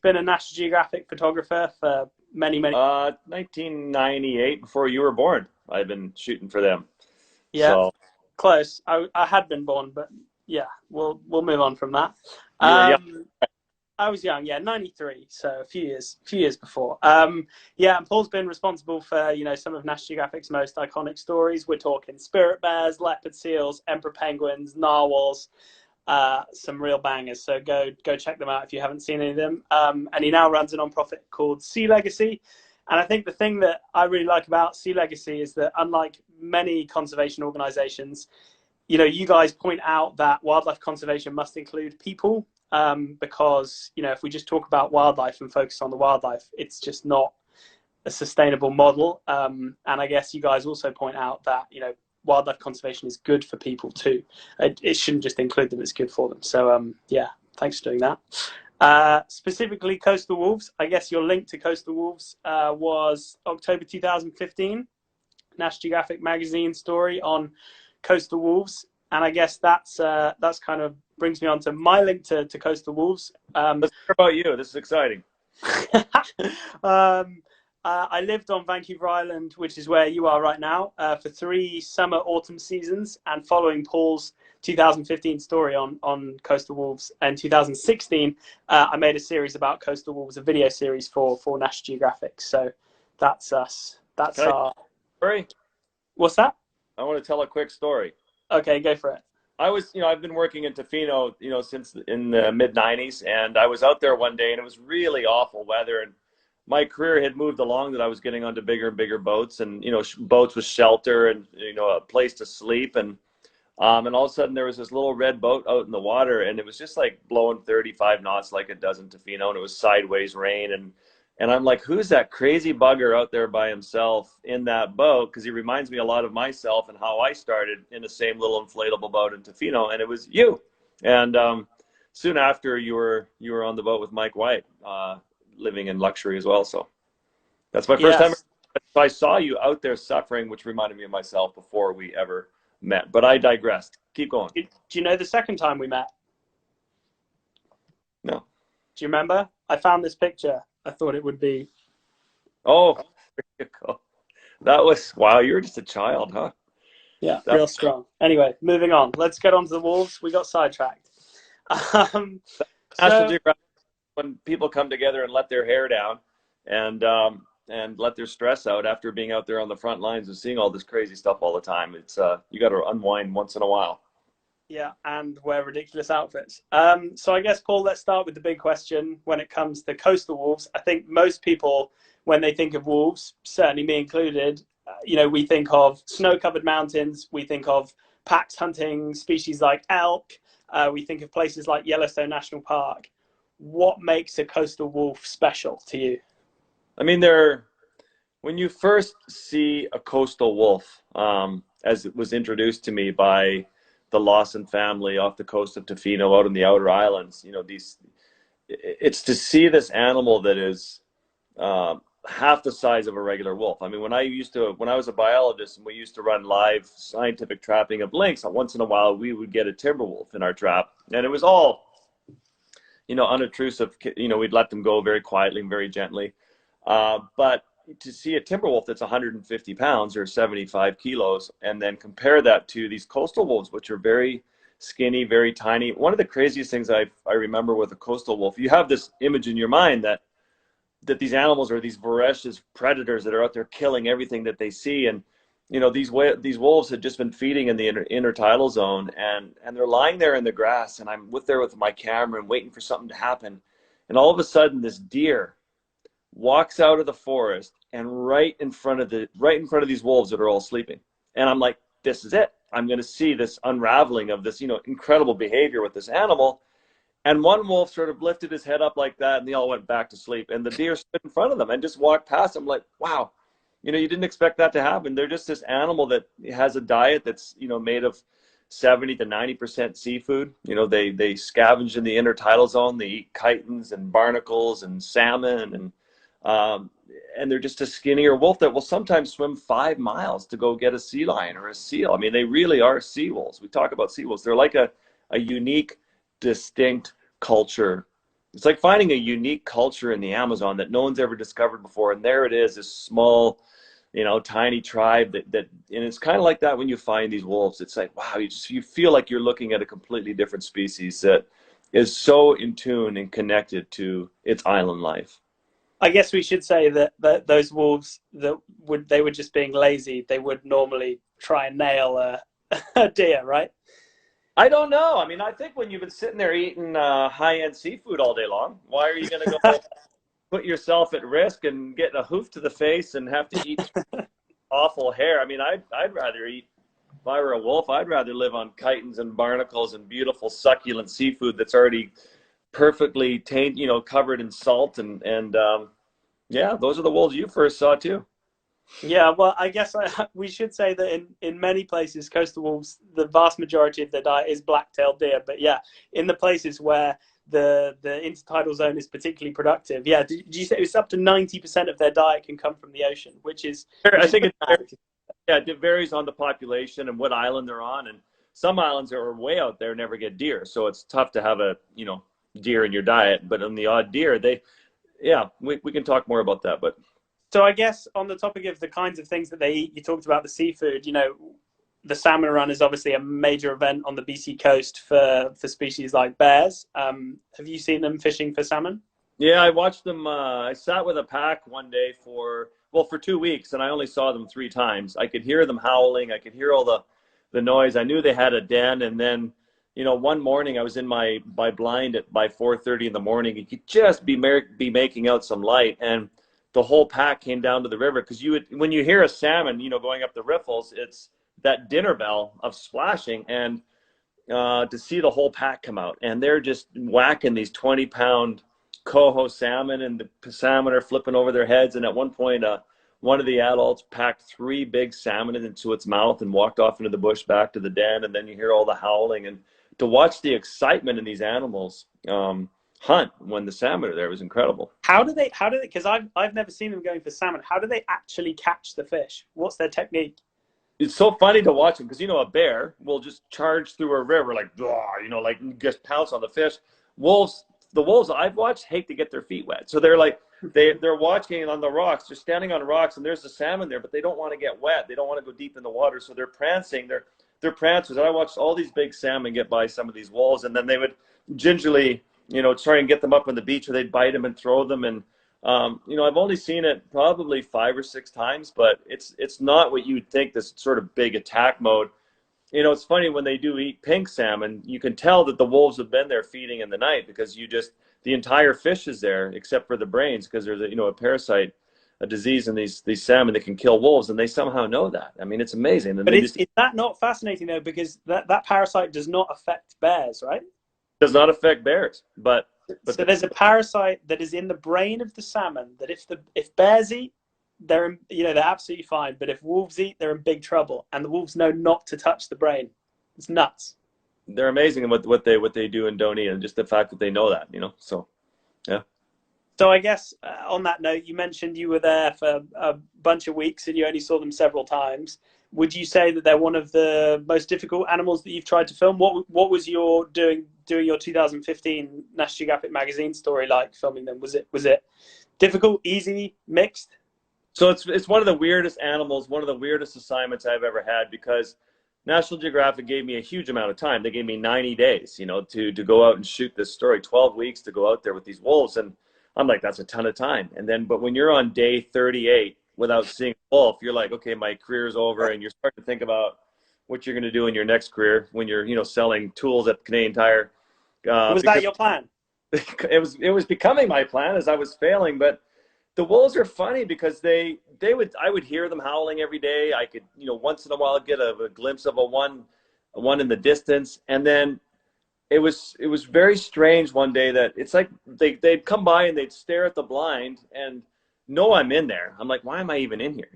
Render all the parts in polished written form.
been a National Geographic photographer for many, many. 1998, before you were born. I've been shooting for them. Yeah, So close. I had been born, but yeah, we'll move on from that. you were young. Um, I was young, yeah, 93, so a few years before. Yeah, and Paul's been responsible for, some of National Geographic's most iconic stories. We're talking spirit bears, leopard seals, emperor penguins, narwhals, some real bangers. So go check them out if you haven't seen any of them. And he now runs a nonprofit called Sea Legacy. And I think the thing that I really like about Sea Legacy is that, unlike many conservation organizations, you guys point out that wildlife conservation must include people, because, if we just talk about wildlife and focus on the wildlife, it's just not a sustainable model. And I guess you guys also point out that, wildlife conservation is good for people too. It shouldn't just include them, it's good for them. So, yeah, thanks for doing that. Specifically, coastal wolves. I guess your link to coastal wolves was October 2015, National Geographic magazine story on coastal wolves, and I guess that's kind of brings me on to my link to coastal wolves. Let's hear about you. This is exciting. I lived on Vancouver Island, which is where you are right now, for 3 summer autumn seasons, and following Paul's 2015 story on coastal wolves in 2016, I made a series about coastal wolves, a video series for National Geographic. So that's us. That's Can I tell our. a story? What's that? I want to tell a quick story. Okay, go for it. I've been working in Tofino, since in the mid '90s, and I was out there one day, and it was really awful weather, and my career had moved along that I was getting onto bigger and bigger boats, and boats with shelter and a place to sleep, and all of a sudden there was this little red boat out in the water, and it was just like blowing 35 knots like it does in Tofino, and it was sideways rain, and I'm like, who's that crazy bugger out there by himself in that boat? Because he reminds me a lot of myself and how I started in the same little inflatable boat in Tofino, and it was you. And soon after, you were on the boat with Mike White, living in luxury as well. So that's my first time. Yes. So I saw you out there suffering, which reminded me of myself before we ever met. But I digressed. Keep going. Do you know the second time we met? No. Do you remember? I found this picture. I thought it would be. Oh, there you go. That was, wow, you were just a child, huh? Yeah, That, real strong. Anyway, moving on. Let's get on to the wolves. We got sidetracked. Um, National so Geographic, when people come together and let their hair down and let their stress out after being out there on the front lines and seeing all this crazy stuff all the time. It's you got to unwind once in a while. yeah, and wear ridiculous outfits. So I guess, Paul, let's start with the big question when it comes to coastal wolves. I think most people, when they think of wolves, certainly me included, we think of snow-covered mountains. We think of packs hunting species like elk. We think of places like Yellowstone National Park. What makes a coastal wolf special to you? I mean, when you first see a coastal wolf, as it was introduced to me by the Lawson family off the coast of Tofino out in the outer islands, it's to see this animal that is half the size of a regular wolf. I mean, when I was a biologist and we used to run live scientific trapping of lynx, once in a while we would get a timber wolf in our trap, and it was all, unobtrusive. We'd let them go very quietly and very gently. But to see a timber wolf that's 150 pounds or 75 kilos, and then compare that to these coastal wolves, which are very skinny, very tiny. One of the craziest things I remember with a coastal wolf, you have this image in your mind that these animals are these voracious predators that are out there killing everything that they see. And, these wolves had just been feeding in the intertidal zone, and they're lying there in the grass, and I'm there with my camera and waiting for something to happen. And all of a sudden this deer walks out of the forest and right in front of these wolves that are all sleeping. And I'm like, this is it. I'm going to see this unraveling of this, incredible behavior with this animal. And one wolf sort of lifted his head up like that, and they all went back to sleep. And the deer stood in front of them and just walked past them like, wow, you didn't expect that to happen. They're just this animal that has a diet that's, made of 70 to 90% seafood. They scavenge in the intertidal zone. They eat chitons and barnacles and salmon, and they're just a skinnier wolf that will sometimes swim 5 miles to go get a sea lion or a seal. I mean, they really are sea wolves. We talk about sea wolves. They're like a unique, distinct culture it's like finding a unique culture in the Amazon that no one's ever discovered before. And there it is, this small, tiny tribe and it's kind of like that when you find these wolves. It's like, wow, you feel like you're looking at a completely different species that is so in tune and connected to its island life. I guess we should say that those wolves they were just being lazy. They would normally try and nail a deer, right? I don't know. I mean, I think when you've been sitting there eating high-end seafood all day long, why are you going to go put yourself at risk and get a hoof to the face and have to eat awful hair? I mean, I'd rather eat, if I were a wolf, I'd rather live on chitons and barnacles and beautiful succulent seafood that's already perfectly covered in salt and yeah, those are the wolves you first saw too. Yeah, well, I guess we should say that in many places, coastal wolves, the vast majority of their diet is black-tailed deer. But yeah, in the places where the intertidal zone is particularly productive, yeah, did you say it was up to 90% of their diet can come from the ocean, which is I think mad. it varies on the population and what island they're on, and some islands that are way out there never get deer, so it's tough to have a deer in your diet. But on the odd deer, yeah, we can talk more about that, but. So I guess on the topic of the kinds of things that they eat, you talked about the seafood. The salmon run is obviously a major event on the BC coast for species like bears. Have you seen them fishing for salmon? Yeah, I watched them. I sat with a pack one day for 2 weeks, and I only saw them 3 times. I could hear them howling. I could hear all the noise. I knew they had a den, and then one morning I was in my blind by 4:30 in the morning. You could just be making out some light, and the whole pack came down to the river, because when you hear a salmon, going up the riffles, it's that dinner bell of splashing, and to see the whole pack come out, and they're just whacking these 20-pound coho salmon, and the salmon are flipping over their heads. And at one point, one of the adults packed 3 big salmon into its mouth and walked off into the bush back to the den. And then you hear all the howling, and to watch the excitement in these animals hunt when the salmon are there was incredible. How do they, because I've never seen them going for salmon. How do they actually catch the fish? What's their technique? It's so funny to watch them, because a bear will just charge through a river like, like just pounce on the fish. The wolves I've watched hate to get their feet wet, so they're like they're watching on the rocks. They're standing on rocks, and there's the salmon there, but they don't want to get wet. They don't want to go deep in the water, so they're prancing. They're prancers. And I watched all these big salmon get by some of these wolves, and then they would gingerly try and get them up on the beach, or they'd bite them and throw them. And I've only seen it probably 5 or 6 times, but it's not what you would think, this sort of big attack mode. It's funny, when they do eat pink salmon, you can tell that the wolves have been there feeding in the night, because the entire fish is there except for the brains, because there's a parasite, a disease in these salmon that can kill wolves, and they somehow know that. I mean, it's amazing. And But is that not fascinating though? Because that parasite does not affect bears, right? does not affect bears, but so there's a parasite that is in the brain of the salmon that if bears eat, they're absolutely fine, but if wolves eat, they're in big trouble, and the wolves know not to touch the brain. It's nuts. they're amazing in what they do and don't eat, and just the fact that they know that, so yeah. So I guess on that note, you mentioned you were there for a bunch of weeks and you only saw them several times. Would you say that they're one of the most difficult animals that you've tried to film? What was your doing your 2015 National Geographic magazine story like, filming them? Was it difficult, easy, mixed? So it's one of the weirdest animals, one of the weirdest assignments I've ever had, because National Geographic gave me a huge amount of time. They gave me 90 days, to go out and shoot this story, 12 weeks to go out there with these wolves. And I'm like, that's a ton of time. But when you're on day 38 without seeing a wolf, you're like, okay, my career's over. And you're starting to think about what you're going to do in your next career when you're, selling tools at Canadian Tire. Was that your plan? It was becoming my plan as I was failing. But the wolves are funny, because I would hear them howling every day. I could, once in a while get a glimpse of a one in the distance. And then it was very strange one day that it's like they'd come by and they'd stare at the blind and know I'm in there. I'm like, why am I even in here?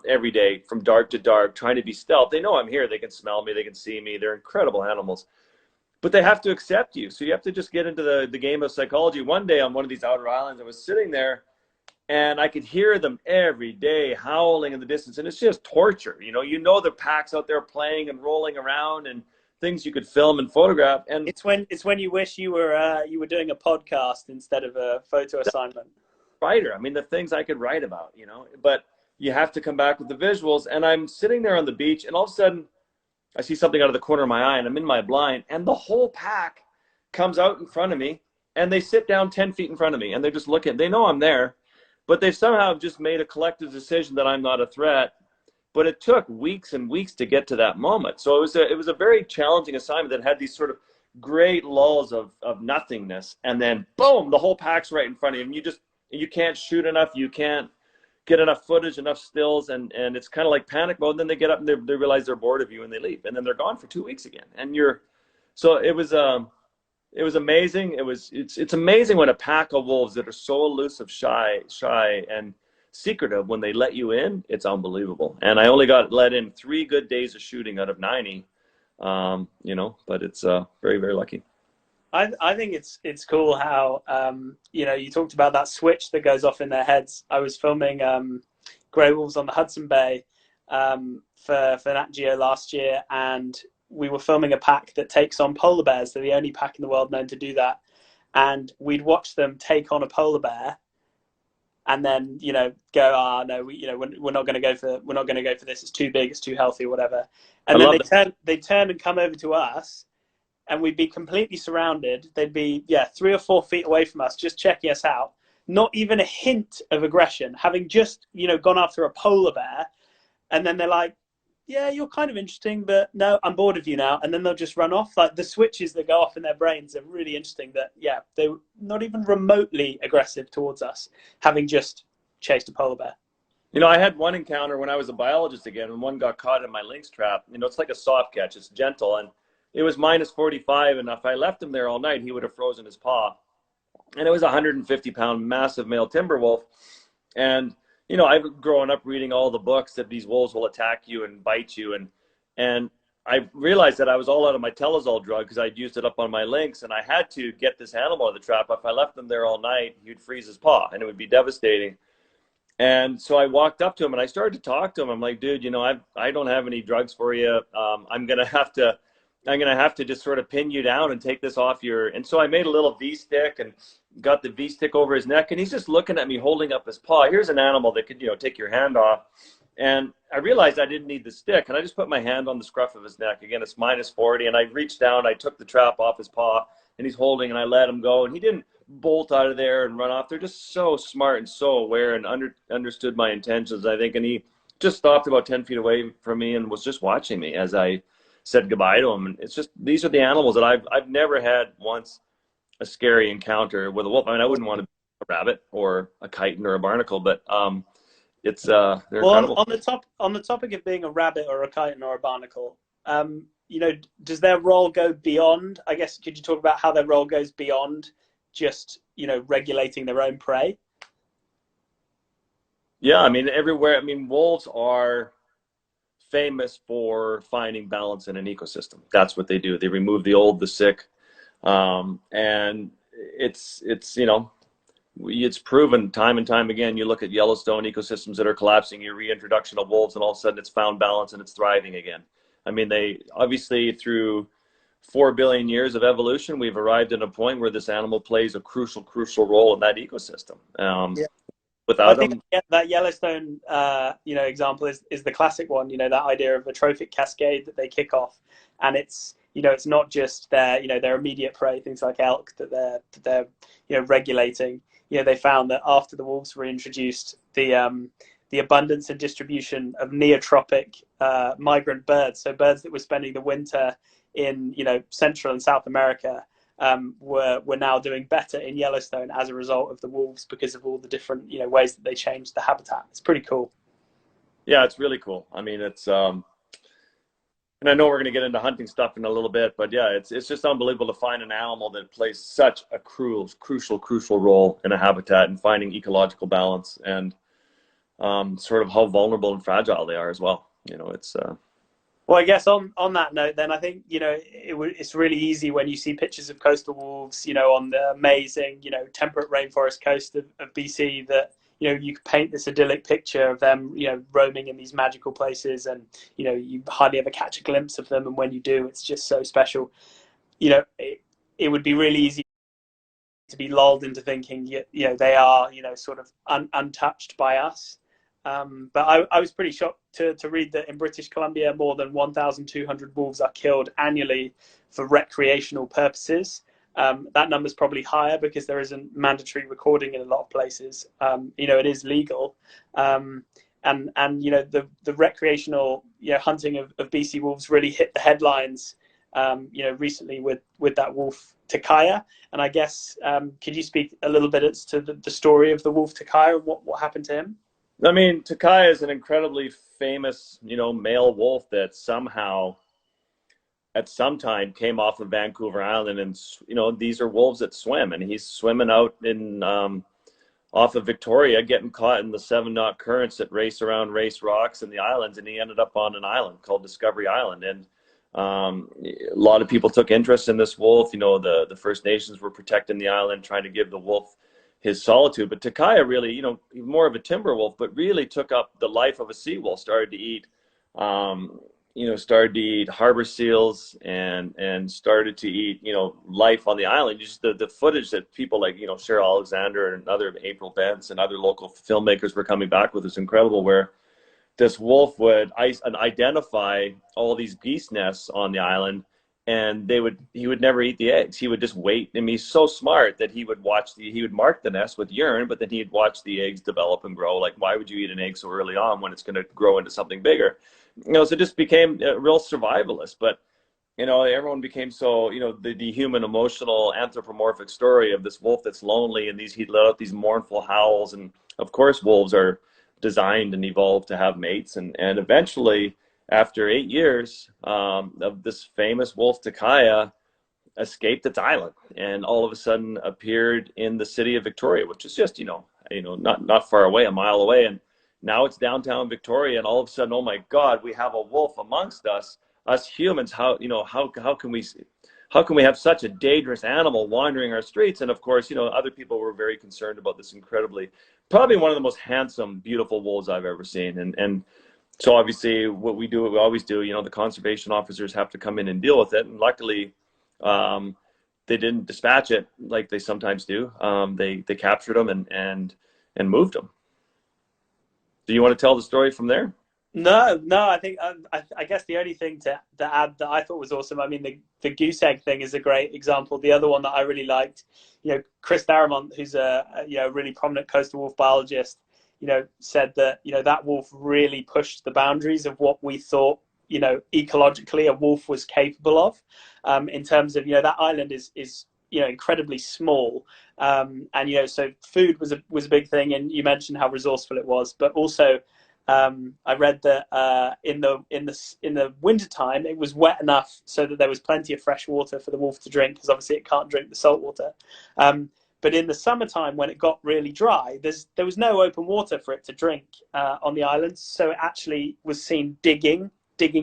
Every day from dark to dark, trying to be stealth. They know I'm here. They can smell me. They can see me. They're incredible animals. But they have to accept you. So you have to just get into the game of psychology. One day on one of these outer islands, I was sitting there, and I could hear them every day howling in the distance. And it's just torture. The pack's out there playing and rolling around, and things you could film and photograph. And It's when you wish you were doing a podcast instead of a photo assignment. writer, I mean, the things I could write about, you know, but you have to come back with the visuals. And I'm sitting there on the beach, and all of a sudden I see something out of the corner of my eye, and I'm in my blind, and the whole pack comes out in front of me, and they sit down 10 feet in front of me, and they're just looking. They know I'm there, but they somehow just made a collective decision that I'm not a threat. But it took weeks and weeks to get to that moment. So it was a very challenging assignment that had these sort of great lulls of nothingness, and then boom, the whole pack's right in front of you, and you can't shoot enough, you can't get enough footage, enough stills, and it's kind of like panic mode. And then they get up and they realize they're bored of you, and they leave, and then they're gone for 2 weeks again. And so it was amazing. It's amazing when a pack of wolves that are so elusive, shy, and secretive, when they let you in, it's unbelievable. And I only got let in 3 good days of shooting out of 90, you know, but it's very, very lucky. I think it's cool how you know, you talked about that switch that goes off in their heads. I was filming grey wolves on the Hudson Bay for Nat Geo last year, and we were filming a pack that takes on polar bears. They're the only pack in the world known to do that, and we'd watch them take on a polar bear, and then, you know, go, no, we're not going to go for this. It's too big. It's too healthy, or whatever. And then they turn and come over to us, and we'd be completely surrounded. They'd be 3 or 4 feet away from us, just checking us out. Not even a hint of aggression, having just, you know, gone after a polar bear. And then they're like, yeah, you're kind of interesting, but no, I'm bored of you now. And then they'll just run off. Like, the switches that go off in their brains are really interesting. That, yeah, they were not even remotely aggressive towards us, having just chased a polar bear. You know, I had one encounter when I was a biologist again, and one got caught in my lynx trap. You know, it's like a soft catch. It's gentle, and it was minus 45, and if I left him there all night, he would have frozen his paw. And it was a 150-pound massive male timber wolf. And, you know, I've grown up reading all the books that these wolves will attack you and bite you. And I realized that I was all out of my Telazol drug because I'd used it up on my lynx, and I had to get this animal out of the trap. If I left him there all night, he'd freeze his paw, and it would be devastating. And so I walked up to him, and I started to talk to him. I'm like, dude, you know, I don't have any drugs for you. I'm going to have to just sort of pin you down and take this off your. And so I made a little V-stick and got the V-stick over his neck, and he's just looking at me holding up his paw. Here's an animal that could, you know, take your hand off. And I realized I didn't need the stick, and I just put my hand on the scruff of his neck. Again, it's minus 40, and I reached down, I took the trap off his paw, and he's holding, and I let him go, and he didn't bolt out of there and run off. They're just so smart and so aware and understood my intentions, I think. And he just stopped about 10 feet away from me and was just watching me as I said goodbye to him. And it's just, these are the animals that I've never had once a scary encounter with a wolf. I mean, I wouldn't want to be a rabbit or a chitin or a barnacle, but it's they're incredible. On the topic of being a rabbit or a chitin or a barnacle, you know, does their role go beyond? I guess, could you talk about how their role goes beyond just, you know, regulating their own prey? Yeah, I mean, everywhere. I mean, wolves are famous for finding balance in an ecosystem. That's what they do. They remove the old, the sick, and it's you know, it's proven time and time again. You look at Yellowstone ecosystems that are collapsing, your reintroduction of wolves, and all of a sudden it's found balance and it's thriving again. I mean, they obviously, through 4 billion years of evolution, we've arrived at a point where this animal plays a crucial role in that ecosystem. Yeah. Without I think them, that Yellowstone, you know, example is the classic one. You know, that idea of a trophic cascade that they kick off, and it's, you know, it's not just their, you know, their immediate prey, things like elk, that they're you know, regulating. You know, they found that after the wolves were introduced, the abundance and distribution of neotropic migrant birds, so birds that were spending the winter in, you know, Central and South America, were now doing better in Yellowstone as a result of the wolves, because of all the different, you know, ways that they changed the habitat. It's pretty cool. yeah, it's really cool. I mean, it's and I know we're going to get into hunting stuff in a little bit, but yeah, it's just unbelievable to find an animal that plays such a crucial role in a habitat and finding ecological balance, and sort of how vulnerable and fragile they are as well. You know, it's Well, I guess on that note, then, I think, you know, it's really easy when you see pictures of coastal wolves, you know, on the amazing, you know, temperate rainforest coast of BC, that, you could paint this idyllic picture of them, roaming in these magical places, and you hardly ever catch a glimpse of them, and when you do, it's just so special. It would be really easy to be lulled into thinking, they are, sort of untouched by us. But I was pretty shocked to read that in British Columbia, more than 1,200 wolves are killed annually for recreational purposes. That number's probably higher because there isn't mandatory recording in a lot of places. It is legal. And the recreational hunting of BC wolves really hit the headlines recently with that wolf Takaya. And I guess could you speak a little bit as to the story of the wolf Takaya and what happened to him? I mean, Takaya is an incredibly famous, male wolf that somehow at some time came off of Vancouver Island, and these are wolves that swim, and he's swimming out in off of Victoria, getting caught in the 7-knot currents that race around Race Rocks and the islands, and he ended up on an island called Discovery Island. And a lot of people took interest in this wolf. The First Nations were protecting the island, trying to give the wolf his solitude. But Takaya really, more of a timber wolf, but really took up the life of a sea wolf. Started to eat harbor seals and started to eat, life on the island. Just the footage that people like, Cheryl Alexander and other April Bents and other local filmmakers were coming back with is incredible, where this wolf would identify all these geese nests on the island, and he would never eat the eggs. He would just wait. I mean, he's so smart that he would mark the nest with urine, but then he'd watch the eggs develop and grow. Like, why would you eat an egg so early on when it's going to grow into something bigger? So it just became a real survivalist. But everyone became so, the human emotional anthropomorphic story of this wolf that's lonely, and he let out these mournful howls. And of course, wolves are designed and evolved to have mates, and eventually, after 8 years of this famous wolf Takaya, escaped its island and all of a sudden appeared in the city of Victoria, which is just not far away, a mile away. And now it's downtown Victoria, and all of a sudden, oh my God, we have a wolf amongst us humans. How can we have such a dangerous animal wandering our streets? And of course, other people were very concerned about this probably one of the most handsome, beautiful wolves I've ever seen. And so obviously what we always do, the conservation officers have to come in and deal with it. And luckily, they didn't dispatch it like they sometimes do. They captured them and moved them. Do you want to tell the story from there? No. I think I guess the only thing to add that I thought was awesome. I mean, the goose egg thing is a great example. The other one that I really liked, Chris Darramont, who's a really prominent coastal wolf biologist, said that that wolf really pushed the boundaries of what we thought ecologically a wolf was capable of, in terms of that island is incredibly small, and so food was a big thing, and you mentioned how resourceful it was, but also I read that in the wintertime it was wet enough so that there was plenty of fresh water for the wolf to drink, because obviously it can't drink the salt water. But in the summertime, when it got really dry, there was no open water for it to drink on the island. So it actually was seen digging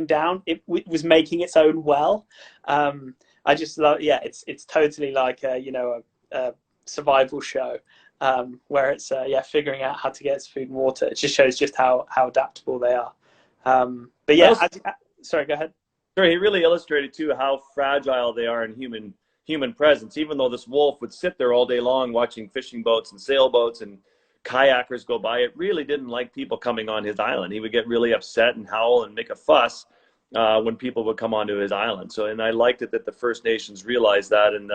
down. It was making its own well. I just love, it's totally like a survival show, where it's figuring out how to get its food and water. It just shows just how adaptable they are. But yeah, sorry, go ahead. Sure, he really illustrated too how fragile they are in human presence. Even though this wolf would sit there all day long watching fishing boats and sailboats and kayakers go by, it really didn't like people coming on his island. He would get really upset and howl and make a fuss when people would come onto his island. And I liked it that the First Nations realized that, and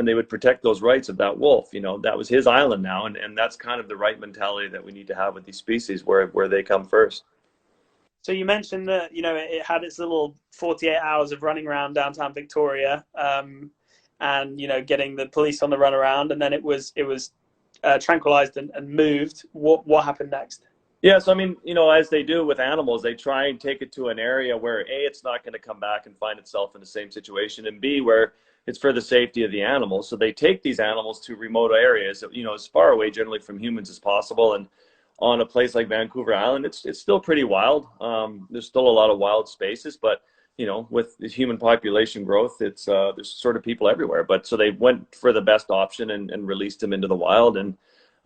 they would protect those rights of that wolf. That was his island now, and that's kind of the right mentality that we need to have with these species, where they come first. So you mentioned that it had its little 48 hours of running around downtown Victoria, and getting the police on the run around, and then it was tranquilized and moved. What happened next? Yeah, so I mean, as they do with animals, they try and take it to an area where A, it's not going to come back and find itself in the same situation, and B, where it's for the safety of the animals. So they take these animals to remote areas, as far away generally from humans as possible. And on a place like Vancouver Island, it's still pretty wild. There's still a lot of wild spaces, but with the human population growth, there's sort of people everywhere. But so they went for the best option and released them into the wild. And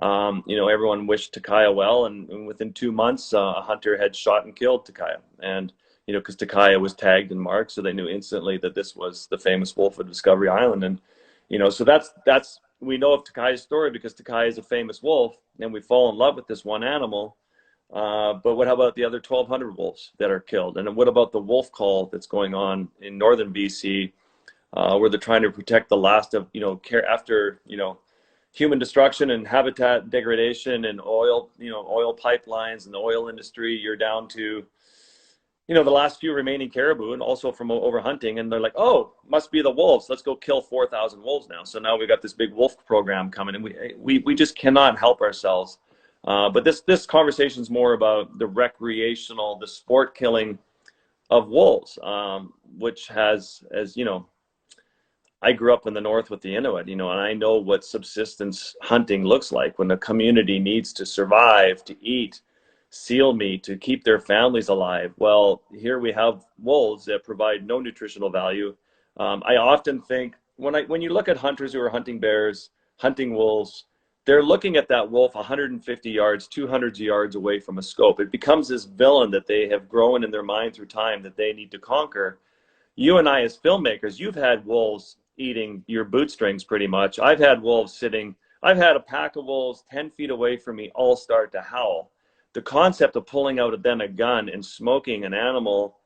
Everyone wished Takaya well, and within 2 months, a hunter had shot and killed Takaya. And, because Takaya was tagged and marked, so they knew instantly that this was the famous wolf of Discovery Island. And, so that's we know of Takaya's story because Takaya is a famous wolf, and we fall in love with this one animal. But what about the other 1,200 wolves that are killed? And what about the wolf call that's going on in northern BC, where they're trying to protect the last of, after, human destruction and habitat degradation and oil pipelines and the oil industry, you're down to, the last few remaining caribou, and also from overhunting. And they're like, oh, must be the wolves. Let's go kill 4,000 wolves now. So now we've got this big wolf program coming, and we just cannot help ourselves. But this conversation is more about the recreational, the sport killing of wolves, which has, as I grew up in the north with the Inuit, and I know what subsistence hunting looks like when the community needs to survive, to eat seal meat, to keep their families alive. Well, here we have wolves that provide no nutritional value. I often think when you look at hunters who are hunting bears, hunting wolves, they're looking at that wolf 150 yards, 200 yards away from a scope. It becomes this villain that they have grown in their mind through time that they need to conquer. You and I as filmmakers, you've had wolves eating your bootstrings pretty much. I've had a pack of wolves 10 feet away from me all start to howl. The concept of pulling out then a gun and smoking an animal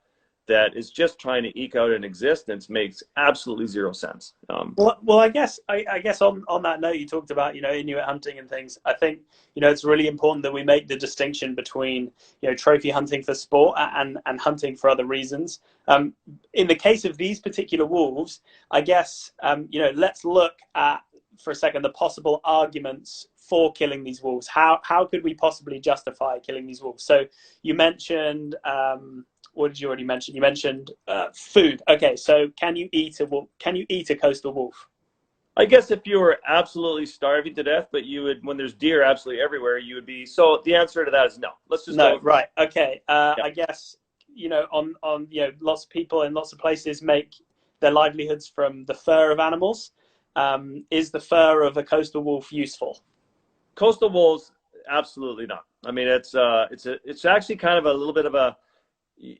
that is just trying to eke out an existence makes absolutely zero sense. Well, I guess on that note, you talked about Inuit hunting and things. I think it's really important that we make the distinction between trophy hunting for sport and hunting for other reasons. In the case of these particular wolves, I guess let's look at for a second the possible arguments for killing these wolves. How could we possibly justify killing these wolves? So you mentioned. What did you already mention? You mentioned food. Okay, so can you eat a wolf? Can you eat a coastal wolf? I guess if you were absolutely starving to death, but you would, when there's deer absolutely everywhere, you would be. So the answer to that is no. Let's just no. go. Right. Okay. Yeah. I guess on lots of people in lots of places make their livelihoods from the fur of animals. Is the fur of a coastal wolf useful? Coastal wolves, absolutely not. I mean, it's actually kind of a little bit of a.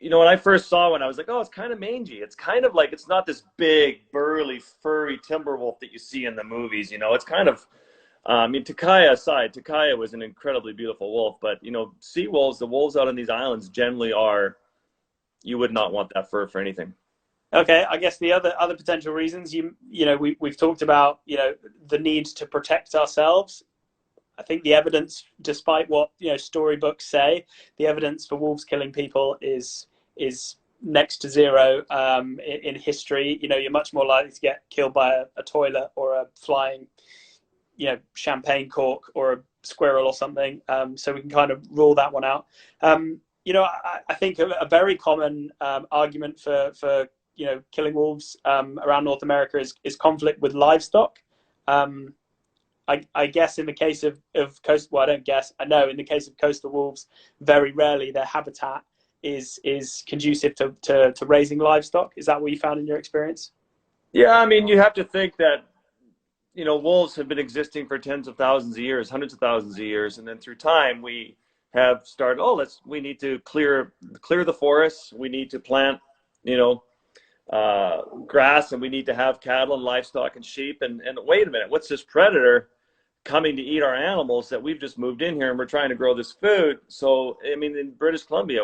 When I first saw one, I was like, oh, it's kind of mangy. It's kind of like, it's not this big, burly, furry timber wolf that you see in the movies. It's kind of, Takaya aside, Takaya was an incredibly beautiful wolf. But, sea wolves, the wolves out on these islands generally are, you would not want that fur for anything. Okay, I guess the other potential reasons, we've talked about, the need to protect ourselves. I think the evidence, despite what storybooks say, the evidence for wolves killing people is next to zero in history. You're much more likely to get killed by a toilet or a flying, champagne cork or a squirrel or something. So we can kind of rule that one out. I think a very common argument for killing wolves around North America is conflict with livestock. I guess in the case of coastal, well, I don't guess, I know in the case of coastal wolves, very rarely their habitat is conducive to raising livestock. Is that what you found in your experience? Yeah, I mean, you have to think that, wolves have been existing for tens of thousands of years, hundreds of thousands of years. And then through time, we have started, we need to clear the forests. We need to plant, grass, and we need to have cattle and livestock and sheep. And wait a minute, what's this predator coming to eat our animals that we've just moved in here, and we're trying to grow this food? So, I mean, in British Columbia,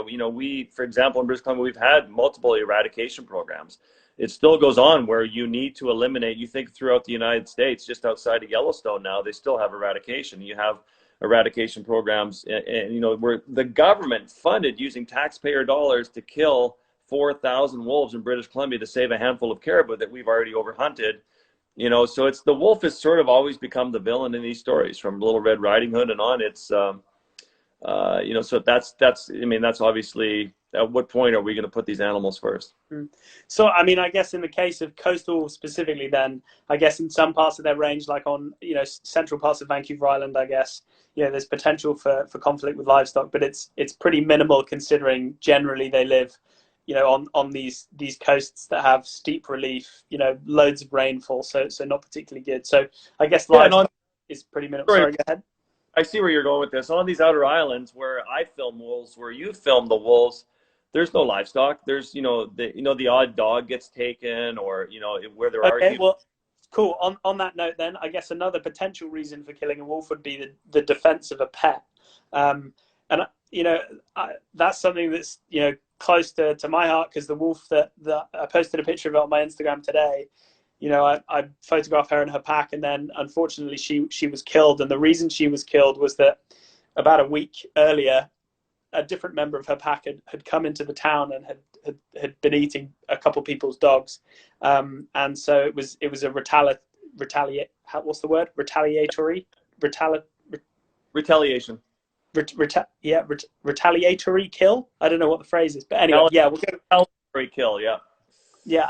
for example, in British Columbia, we've had multiple eradication programs. It still goes on where you need to eliminate, you think throughout the United States, just outside of Yellowstone now, they still have eradication. You have eradication programs, and where the government funded using taxpayer dollars to kill 4,000 wolves in British Columbia to save a handful of caribou that we've already overhunted. So it's the wolf has sort of always become the villain in these stories from Little Red Riding Hood and on. It's, so that's obviously, at what point are we going to put these animals first? So, I mean, I guess in the case of coastal specifically, then I guess in some parts of their range, like on, central parts of Vancouver Island, I guess, there's potential for conflict with livestock, but it's pretty minimal considering generally they live on these coasts that have steep relief, loads of rainfall, so not particularly good. So I guess livestock is pretty minimal. Sorry, go ahead. I see where you're going with this. On these outer islands where I film wolves, where you film the wolves, there's no livestock. There's, the odd dog gets taken, or, where there are Okay, huge. well, cool. On that note, then I guess another potential reason for killing a wolf would be the defense of a pet. And that's something that's close to my heart, because the wolf that I posted a picture of it on my Instagram today. I photographed her and her pack, and then unfortunately she was killed. And the reason she was killed was that about a week earlier, a different member of her pack had come into the town and had been eating a couple people's dogs. And so it was a what's the word? Retaliation. Retaliatory kill. I don't know what the phrase is, but anyway, yeah, we'll go. Retaliatory kill, yeah. Yeah,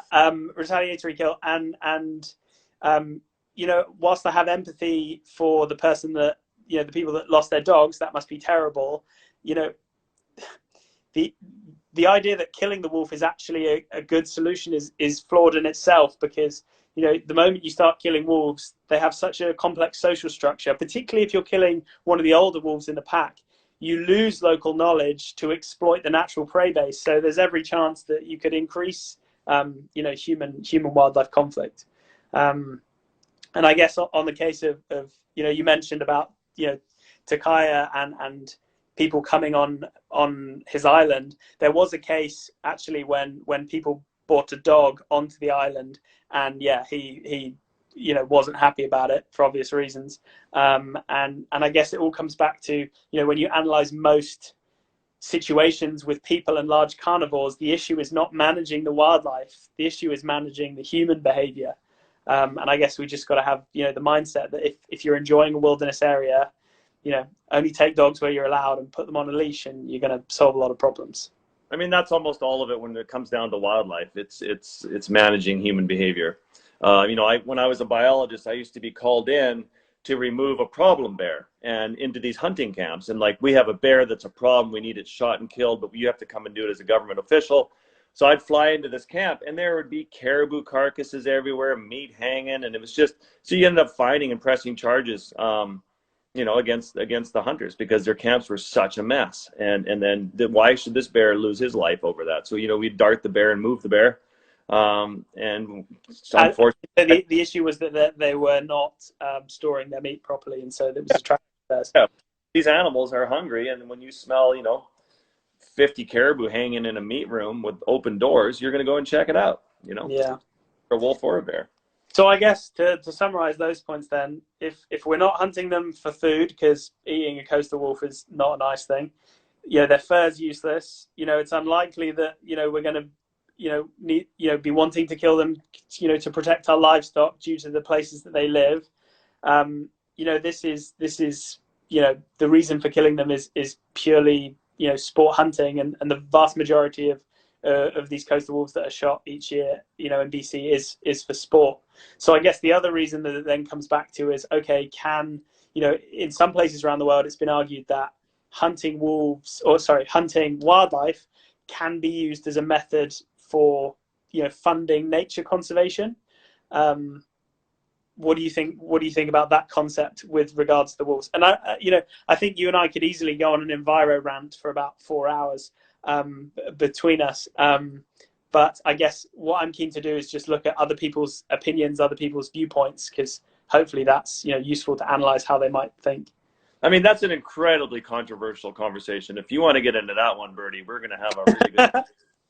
retaliatory kill, and whilst I have empathy for the person that the people that lost their dogs, that must be terrible. The idea that killing the wolf is actually a good solution is flawed in itself, because the moment you start killing wolves, they have such a complex social structure, particularly if you're killing one of the older wolves in the pack. You lose local knowledge to exploit the natural prey base, so there's every chance that you could increase human wildlife conflict. And I guess on the case of you mentioned about Takaya and people coming on his island. There was a case actually when people brought a dog onto the island, and he wasn't happy about it for obvious reasons. And I guess it all comes back to when you analyze most situations with people and large carnivores, the issue is not managing the wildlife. The issue is managing the human behavior. And I guess we just got to have the mindset that if you're enjoying a wilderness area, only take dogs where you're allowed and put them on a leash, and you're going to solve a lot of problems. I mean, that's almost all of it when it comes down to wildlife. It's managing human behavior. When I was a biologist, I used to be called in to remove a problem bear and into these hunting camps. And like, we have a bear that's a problem, we need it shot and killed, but you have to come and do it as a government official. So I'd fly into this camp, and there would be caribou carcasses everywhere, meat hanging, and it was just, so you ended up finding and pressing charges, against the hunters, because their camps were such a mess. And then why should this bear lose his life over that? So, we'd dart the bear and move the bear. And unfortunately, the issue was that they were not storing their meat properly, and so there was a traffic there. Yeah, these animals are hungry, and when you smell, 50 caribou hanging in a meat room with open doors, you're going to go and check it out, Yeah. A wolf or a bear. So I guess to summarize those points then, if we're not hunting them for food, because eating a coastal wolf is not a nice thing, their fur is useless. It's unlikely that we're going to be wanting to kill them to protect our livestock due to the places that they live. This is the reason for killing them is purely sport hunting, and the vast majority of these coastal wolves that are shot each year in BC is for sport. So I guess the other reason that it then comes back to is, okay, in some places around the world it's been argued that hunting wildlife can be used as a method for funding nature conservation. What do you think about that concept with regards to the wolves? And I think you and I could easily go on an enviro rant for about 4 hours between us. But I guess what I'm keen to do is just look at other people's opinions, other people's viewpoints, because hopefully that's useful to analyze how they might think. I mean, that's an incredibly controversial conversation. If you want to get into that one, Bertie, we're going to have a really good.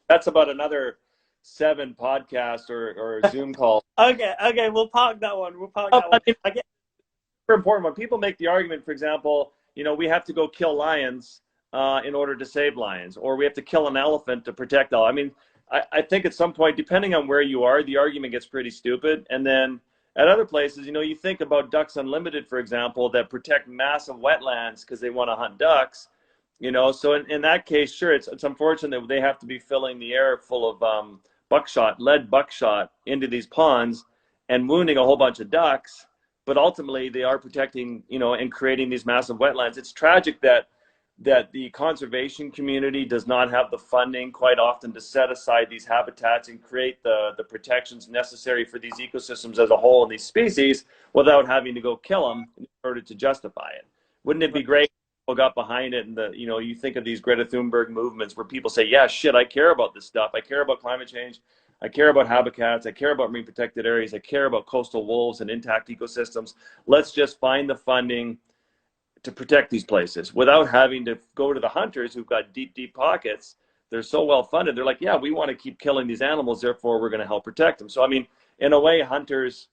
That's about another 7 podcasts or Zoom calls. Okay, we'll park that one. I guess super important. When people make the argument, for example, we have to go kill lions in order to save lions, or we have to kill an elephant to protect all. I mean, I think at some point, depending on where you are, the argument gets pretty stupid. And then at other places, you think about Ducks Unlimited, for example, that protect massive wetlands because they want to hunt ducks. So in that case, sure, it's unfortunate that they have to be filling the air full of lead buckshot into these ponds and wounding a whole bunch of ducks. But ultimately, they are protecting, and creating these massive wetlands. It's tragic that the conservation community does not have the funding quite often to set aside these habitats and create the protections necessary for these ecosystems as a whole and these species without having to go kill them in order to justify it. Wouldn't it be great if people got behind it and you think of these Greta Thunberg movements where people say, yeah, shit, I care about this stuff. I care about climate change. I care about habitats. I care about marine protected areas. I care about coastal wolves and intact ecosystems. Let's just find the funding to protect these places without having to go to the hunters who've got deep, deep pockets. They're so well funded. They're like, yeah, we want to keep killing these animals. Therefore, we're going to help protect them. So, I mean, in a way, hunters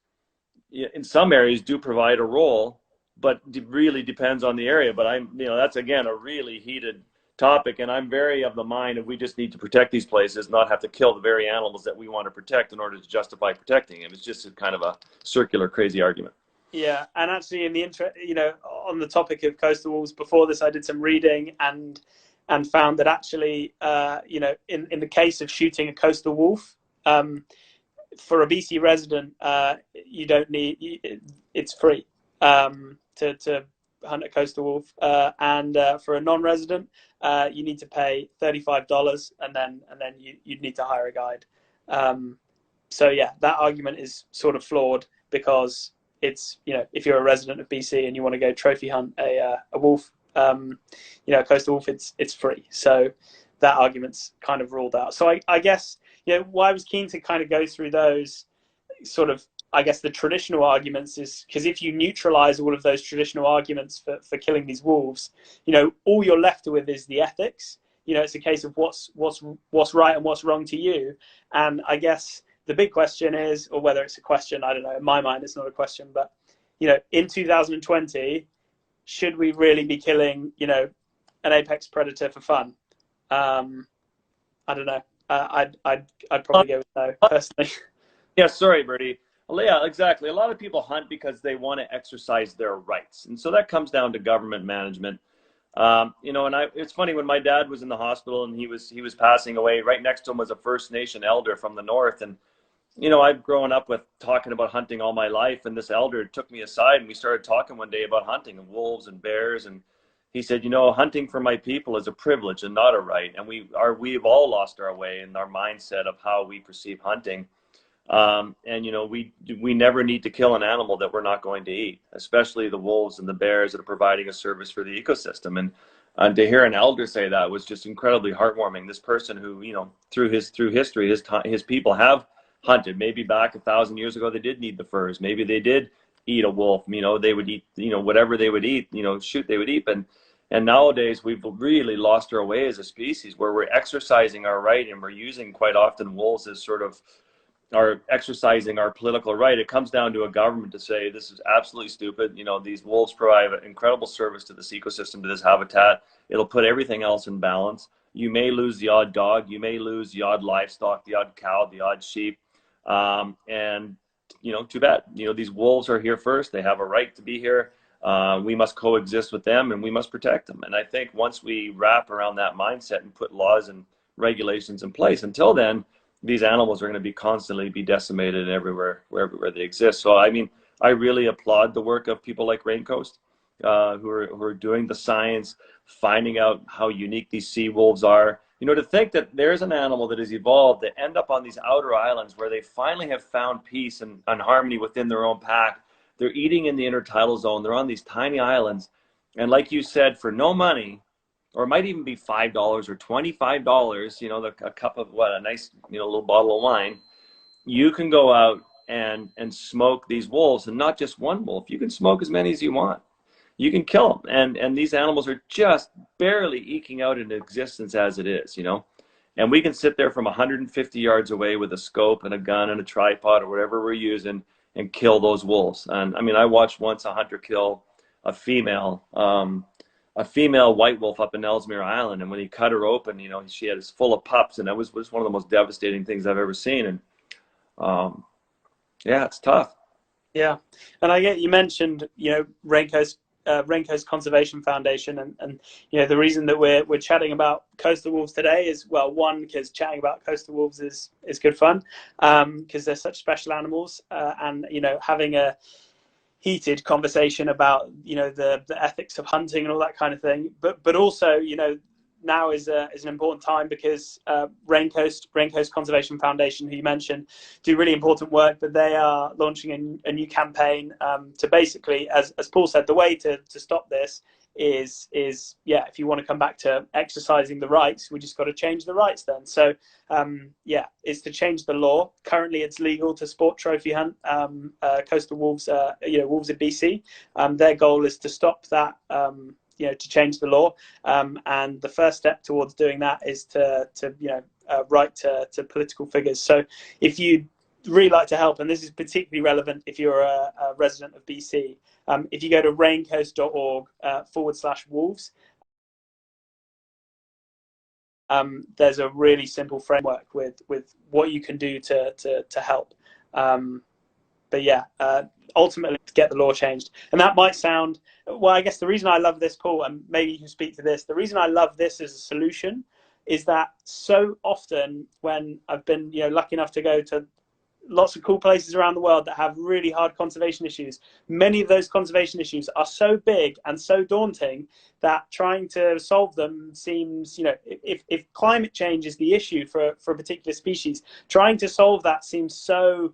in some areas do provide a role, but it really depends on the area. But that's again a really heated topic, and I'm very of the mind that we just need to protect these places, not have to kill the very animals that we want to protect in order to justify protecting them. It's just kind of a circular, crazy argument. Yeah, and actually, in the on the topic of coastal wolves, before this, I did some reading and found that actually, in the case of shooting a coastal wolf, for a BC resident, you don't need it's free to hunt a coastal wolf, and for a non-resident, you need to pay $35, and then you'd need to hire a guide. So yeah, that argument is sort of flawed because it's if you're a resident of BC and you want to go trophy hunt a wolf, a coastal wolf, it's free. So that argument's kind of ruled out. So I guess why I was keen to kind of go through those sort of, I guess, the traditional arguments is because if you neutralize all of those traditional arguments for killing these wolves, all you're left with is the ethics. It's a case of what's right and what's wrong to you. And I guess the big question is, or whether it's a question, I don't know, in my mind it's not a question, but in 2020, should we really be killing an apex predator for fun? I don't know. I'd probably go with no, personally. Yeah, sorry, Bertie. Well, yeah, exactly. A lot of people hunt because they want to exercise their rights, and so that comes down to government management. And it's funny, when my dad was in the hospital and he was passing away, right next to him was a First Nation elder from the north, and I've grown up with talking about hunting all my life, and this elder took me aside and we started talking one day about hunting and wolves and bears, and he said, hunting for my people is a privilege and not a right, and we've all lost our way in our mindset of how we perceive hunting. We never need to kill an animal that we're not going to eat, especially the wolves and the bears that are providing a service for the ecosystem. And to hear an elder say that was just incredibly heartwarming. This person who, through history, his people have hunted. Maybe back 1,000 years ago, they did need the furs. Maybe they did eat a wolf. They would eat, whatever they would eat, they would eat. And nowadays, we've really lost our way as a species, where we're exercising our right, and we're using quite often wolves as sort of exercising our political right. It comes down to a government to say, this is absolutely stupid. These wolves provide an incredible service to this ecosystem, to this habitat. It'll put everything else in balance. You may lose the odd dog, you may lose the odd livestock, the odd cow, the odd sheep. And too bad. These wolves are here first. They have a right to be here. We must coexist with them, and we must protect them. And I think once we wrap around that mindset and put laws and regulations in place, until then, these animals are going to be constantly decimated wherever they exist. So, I mean, I really applaud the work of people like Raincoast, who are doing the science, finding out how unique these sea wolves are. To think that there's an animal that has evolved that end up on these outer islands where they finally have found peace and harmony within their own pack. They're eating in the intertidal zone. They're on these tiny islands. And like you said, for no money, or it might even be $5 or $25, a cup of a nice, little bottle of wine, you can go out and smoke these wolves, and not just one wolf. You can smoke as many as you want. You can kill them. And these animals are just barely eking out an existence as it is, and we can sit there from 150 yards away with a scope and a gun and a tripod or whatever we're using and kill those wolves. And I mean, I watched once a hunter kill a female white wolf up in Ellesmere Island, and when he cut her open, she had full of pups, and that was one of the most devastating things I've ever seen. And yeah, it's tough. Yeah, and I get you mentioned, Raincoast Conservation Foundation, and the reason that we're chatting about coastal wolves today is, well, one, because chatting about coastal wolves is good fun, because they're such special animals, and having a heated conversation about the ethics of hunting and all that kind of thing, but also now is an important time because Raincoast Conservation Foundation, who you mentioned, do really important work, but they are launching a new campaign to basically, as Paul said, the way to stop this yeah, if you want to come back to exercising the rights, we just got to change the rights then. So yeah, it's to change the law. Currently, it's legal to sport trophy hunt coastal wolves, wolves in BC. Their goal is to stop that. To change the law, and the first step towards doing that is to write to political figures. So if you really like to help, and this is particularly relevant if you're a resident of BC, if you go to raincoast.org/wolves, there's a really simple framework with what you can do to help. But yeah, ultimately to get the law changed. And that might sound, well, I guess the reason I love this call, and maybe you can speak to this, the reason I love this as a solution is that so often when I've been lucky enough to go to lots of cool places around the world that have really hard conservation issues, many of those conservation issues are so big and so daunting that trying to solve them seems, if climate change is the issue for a particular species, trying to solve that seems so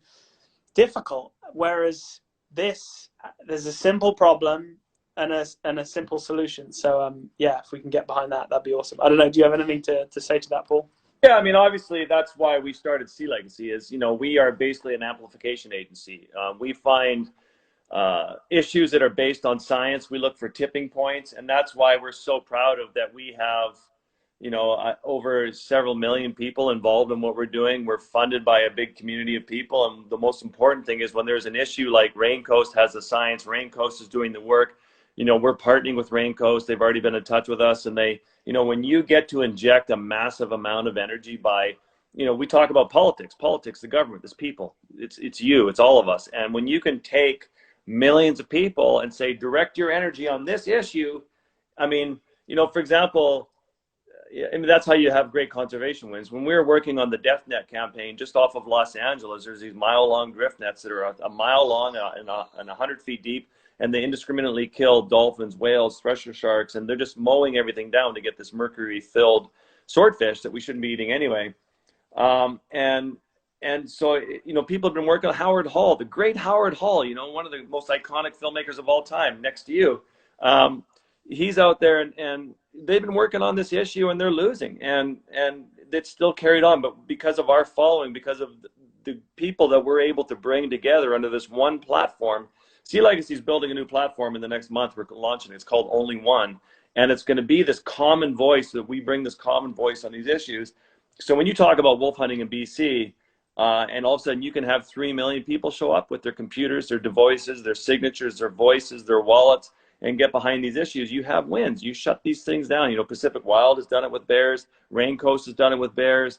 difficult, whereas there's a simple problem and a simple solution. So yeah, if we can get behind that, that'd be awesome. I don't know, do you have anything to say to that, Paul? Yeah, I mean, obviously that's why we started Sea Legacy. Is we are basically an amplification agency. We find issues that are based on science. We look for tipping points, and that's why we're so proud of that. We have over several million people involved in what we're doing. We're funded by a big community of people. And the most important thing is when there's an issue like Raincoast has the science, Raincoast is doing the work, we're partnering with Raincoast. They've already been in touch with us. And they, when you get to inject a massive amount of energy by, we talk about politics, the government, this people, it's you, it's all of us. And when you can take millions of people and say, direct your energy on this issue, I mean, for example, I mean, that's how you have great conservation wins. When we were working on the Death Net campaign just off of Los Angeles, there's these mile-long drift nets that are a mile long and 100 feet deep, and they indiscriminately kill dolphins, whales, thresher sharks, and they're just mowing everything down to get this mercury-filled swordfish that we shouldn't be eating anyway. And so, people have been working on Howard Hall, the great Howard Hall, one of the most iconic filmmakers of all time, next to you. He's out there and they've been working on this issue and they're losing, and it's still carried on. But because of our following, because of the people that we're able to bring together under this one platform, Sea Legacy is building a new platform in the next month. We're launching it. It's called Only One. And it's going to be this common voice, that we bring this common voice on these issues. So when you talk about wolf hunting in BC, and all of a sudden you can have 3 million people show up with their computers, their devices, their signatures, their voices, their wallets, and get behind these issues, you have wins. You shut these things down. Pacific Wild has done it with bears. Raincoast has done it with bears.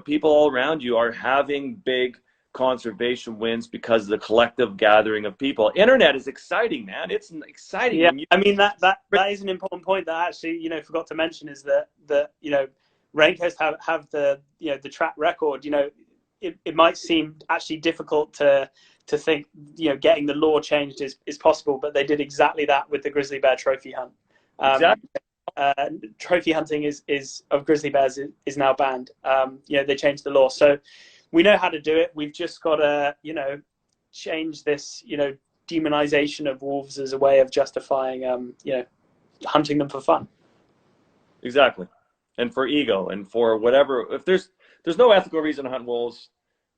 People all around you are having big conservation wins because of the collective gathering of people. Internet is exciting, man. It's exciting. Yeah, I mean, that is an important point that I actually, forgot to mention, is that Raincoast have the the track record. It might seem actually difficult to think getting the law changed is possible, but they did exactly that with the grizzly bear trophy hunt. Exactly. Trophy hunting is of grizzly bears is now banned. They changed the law, so we know how to do it. We've just got to change this demonization of wolves as a way of justifying hunting them for fun. Exactly. And for ego and for whatever. If there's no ethical reason to hunt wolves,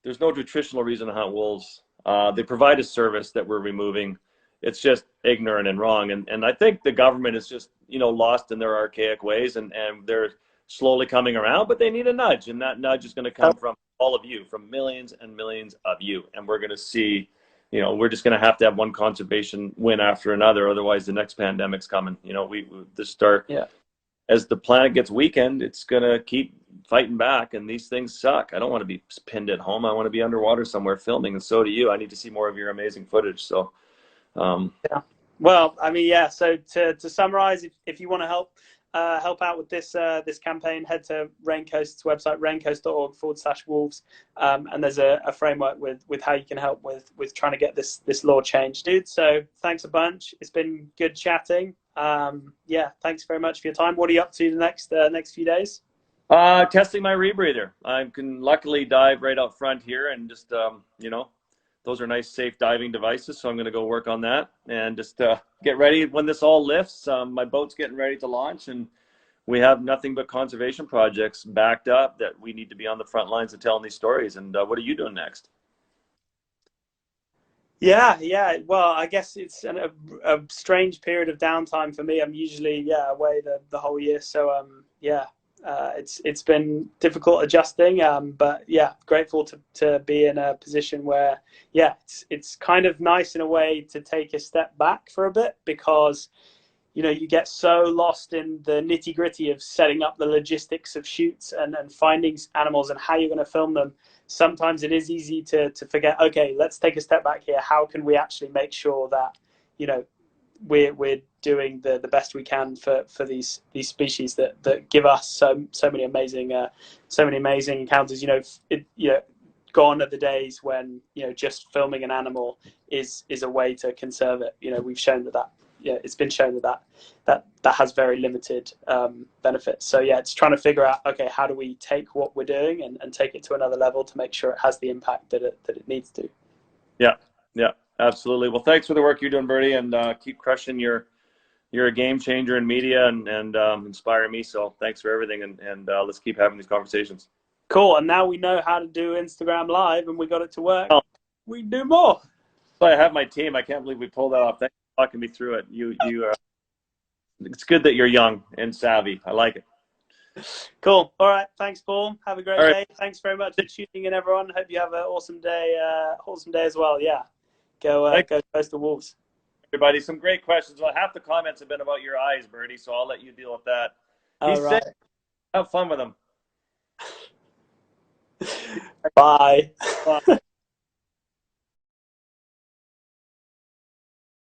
there's no nutritional reason to hunt wolves. They provide a service that we're removing. It's just ignorant and wrong. And I think the government is just, lost in their archaic ways, and they're slowly coming around, but they need a nudge. And that nudge is going to come from all of you, from millions and millions of you. And we're going to see, we're just going to have one conservation win after another. Otherwise the next pandemic's coming. As the planet gets weakened, it's going to keep fighting back, and these things suck. I don't want to be pinned at home. I want to be underwater somewhere filming, and so do you. I need to see more of your amazing footage. So, yeah. Well, I mean, yeah. So to summarize, if you want to help out with this campaign, head to Raincoast's website, raincoast.org/wolves, and there's a framework with how you can help with trying to get this law changed, dude. So thanks a bunch. It's been good chatting. Yeah, thanks very much for your time. What are you up to the next few days? Testing my rebreather. I can luckily dive right out front here and just those are nice, safe diving devices. So I'm going to go work on that and just get ready when this all lifts. My boat's getting ready to launch, and we have nothing but conservation projects backed up that we need to be on the front lines of telling these stories. And what are you doing next? Yeah, yeah. Well, I guess it's a strange period of downtime for me. I'm usually away the whole year, so yeah, it's been difficult adjusting. But yeah, grateful to be in a position where it's kind of nice in a way to take a step back for a bit, because you get so lost in the nitty gritty of setting up the logistics of shoots and finding animals and how you're going to film them. Sometimes it is easy to forget, okay, let's take a step back here. How can we actually make sure that, you know, we're doing the best we can for these species that give us so many amazing encounters. Gone are the days when just filming an animal is a way to conserve it. We've shown that it's been shown that has very limited benefits. So yeah, it's trying to figure out, okay, how do we take what we're doing and take it to another level to make sure it has the impact that it needs to. Yeah, yeah, absolutely. Well, thanks for the work you're doing, Bertie, and keep crushing. You're a game changer in media and inspiring me. So thanks for everything, and let's keep having these conversations. Cool. And now we know how to do Instagram Live, and we got it to work. Oh, We do more. I have my team. I can't believe we pulled that off. Thanks for talking me through it. It's good that you're young and savvy. I like it. Cool. All right. Thanks, Paul. Have a great All right. day. Thanks very much for tuning in, everyone. Hope you have an awesome day. Awesome day as well. Yeah. Go Coastal Wolves. Everybody, some great questions. Well, half the comments have been about your eyes, Bertie, so I'll let you deal with that. All right. Have fun with them. Bye. Bye.